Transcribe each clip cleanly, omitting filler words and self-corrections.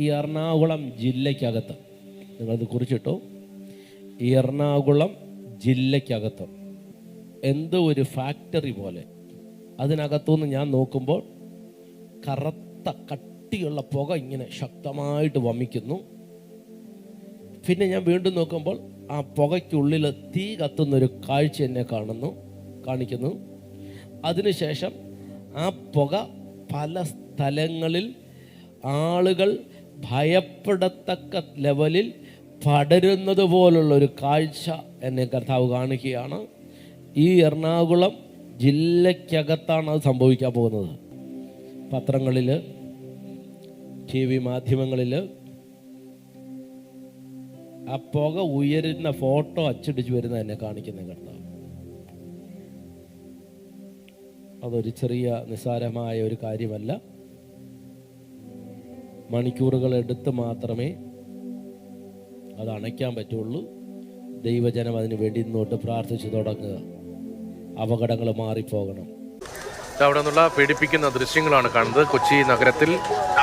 ഈ എറണാകുളം ജില്ലയ്ക്കകത്ത് നിങ്ങളത് കുറിച്ചിട്ടു. ഈ എറണാകുളം ജില്ലയ്ക്കകത്ത് എന്തോ ഒരു ഫാക്ടറി പോലെ അതിനകത്തുനിന്ന് ഞാൻ നോക്കുമ്പോൾ കറുത്ത കട്ടിയുള്ള പുക ഇങ്ങനെ ശക്തമായിട്ട് വമിക്കുന്നു. പിന്നെ ഞാൻ വീണ്ടും നോക്കുമ്പോൾ ആ പുകയ്ക്കുള്ളിൽ തീ കത്തുന്നൊരു കാഴ്ച എന്നെ കാണിക്കുന്നു. അതിനുശേഷം ആ പുക പല സ്ഥലങ്ങളിൽ ആളുകൾ ഭയപ്പെടത്തക്ക ലെവലിൽ പടരുന്നത് പോലുള്ളൊരു കാഴ്ച എന്നെ കർത്താവ് കാണിക്കുകയാണ്. ഈ എറണാകുളം ജില്ലയ്ക്കകത്താണ് അത് സംഭവിക്കാൻ പോകുന്നത്. പത്രങ്ങളിൽ, TV മാധ്യമങ്ങളിൽ ആ പുക ഉയരുന്ന ഫോട്ടോ അച്ചടിച്ച് വരുന്ന എന്നെ കാണിക്കുന്ന കർത്താവ്. അതൊരു ചെറിയ നിസ്സാരമായ ഒരു കാര്യമല്ല. മണിക്കൂറുകൾ എടുത്ത് മാത്രമേ അത് അണയ്ക്കാൻ പറ്റുള്ളൂ. ദൈവജനം അതിനു വേണ്ടി ഇന്നോട്ട് പ്രാർത്ഥിച്ചു തുടങ്ങുക. അപകടങ്ങൾ മാറിപ്പോകണം. അവിടെ നിന്നുള്ള പേടിപ്പിക്കുന്ന ദൃശ്യങ്ങളാണ് കാണുന്നത്. കൊച്ചി നഗരത്തിൽ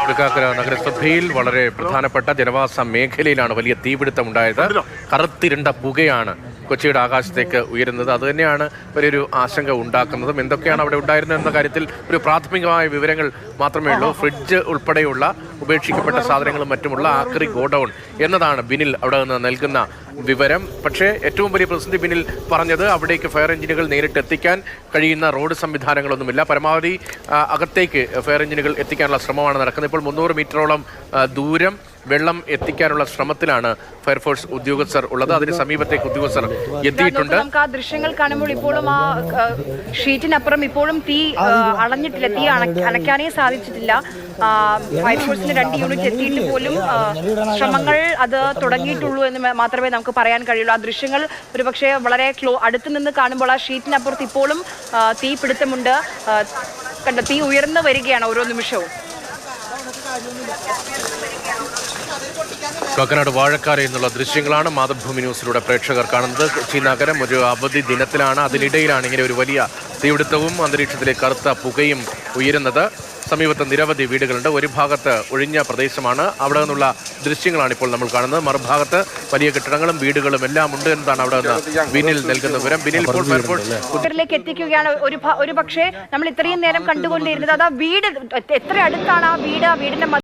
തൃക്കാക്കര നഗരസഭയിൽ വളരെ പ്രധാനപ്പെട്ട ജനവാസ മേഖലയിലാണ് വലിയ തീപിടുത്തം ഉണ്ടായത്. കറുത്തിരുണ്ട പുകയാണ് കൊച്ചിയുടെ ആകാശത്തേക്ക് ഉയരുന്നത്. അതുതന്നെയാണ് വലിയൊരു ആശങ്ക ഉണ്ടാക്കുന്നതും. എന്തൊക്കെയാണ് അവിടെ ഉണ്ടായിരുന്നത് എന്ന കാര്യത്തിൽ ഒരു പ്രാഥമികമായ വിവരങ്ങൾ മാത്രമേ ഉള്ളൂ. ഫ്രിഡ്ജ് ഉൾപ്പെടെയുള്ള ഉപേക്ഷിക്കപ്പെട്ട സാധനങ്ങളും മറ്റുമുള്ള ആക്രി ഗോഡൌൺ എന്നതാണ് ബിനിൽ അവിടെ നിന്ന് നൽകുന്ന വിവരം. പക്ഷേ ഏറ്റവും വലിയ പ്രതിസന്ധി ബിനിൽ പറഞ്ഞത് അവിടേക്ക് ഫയർ എഞ്ചിനുകൾ നേരിട്ട് എത്തിക്കാൻ കഴിയുന്ന റോഡ് സംവിധാനങ്ങളൊന്നുമില്ല. പരമാവധി അകത്തേക്ക് ഫയർ എഞ്ചിനുകൾ എത്തിക്കാനുള്ള ശ്രമമാണ് നടക്കുന്നത്. ഇപ്പോൾ 300 മീറ്ററോളം ദൂരം വെള്ളം എത്തിക്കാനുള്ള ശ്രമത്തിലാണ് ഫയർഫോഴ്സ് ഉദ്യോഗസ്ഥർ ഉള്ളത്. അതിന് സമീപത്തേക്ക് ഉദ്യോഗസ്ഥർ എത്തിയിട്ടുണ്ട്. നമുക്ക് ആ ദൃശ്യങ്ങൾ കാണുമ്പോൾ ഇപ്പോഴും ആ ഷീറ്റിനപ്പുറം ഇപ്പോഴും തീ അണഞ്ഞിട്ടില്ല. തീ അണയ്ക്കാനേ സാധിച്ചിട്ടില്ല. ഫയർഫോഴ്സിന് 2 യൂണിറ്റ് എത്തിയിട്ട് പോലും ശ്രമങ്ങൾ അത് തുടങ്ങിയിട്ടുള്ളൂ എന്ന് മാത്രമേ നമുക്ക് പറയാൻ കഴിയുള്ളൂ. ആ ദൃശ്യങ്ങൾ ഒരുപക്ഷെ വളരെ അടുത്ത് നിന്ന് കാണുമ്പോൾ ആ ഷീറ്റിനപ്പുറത്ത് ഇപ്പോഴും തീ പിടുത്തമുണ്ട്. കണ്ട തീ ഉയർന്നു വരികയാണ് ഓരോ നിമിഷവും. കാക്കനാട് വാഴക്കാരയിൽ നിന്നുള്ള ദൃശ്യങ്ങളാണ് മാതൃഭൂമി ന്യൂസിലൂടെ പ്രേക്ഷകർ കാണുന്നത്. കൊച്ചി നഗരം ഒരു അവധി ദിനത്തിലാണ്. അതിനിടയിലാണ് ഇങ്ങനെ ഒരു വലിയ തീപിടുത്തവും അന്തരീക്ഷത്തിലെ കറുത്ത പുകയും ഉയരുന്നത്. സമീപത്ത് നിരവധി വീടുകളുണ്ട്. ഒരു ഭാഗത്ത് ഒഴിഞ്ഞ പ്രദേശമാണ്. അവിടെ നിന്നുള്ള ദൃശ്യങ്ങളാണ് ഇപ്പോൾ നമ്മൾ കാണുന്നത്. മറുഭാഗത്ത് വലിയ കെട്ടിടങ്ങളും വീടുകളും എല്ലാം ഉണ്ട് എന്നതാണ് അവിടെ നിന്ന് ബിനിൽ നൽകുന്ന വിവരം. ബിനിൽ ഇപ്പോൾ ഫയർഫോഴ്സിലേക്ക് എത്തിക്കുകയാണ്. ഒരു പക്ഷേ നമ്മൾ ഇത്രയും നേരം കണ്ടുകൊണ്ടിരുന്നത് അത് ആ വീട് എത്ര അടുത്താണ് ആ വീടിന്റെ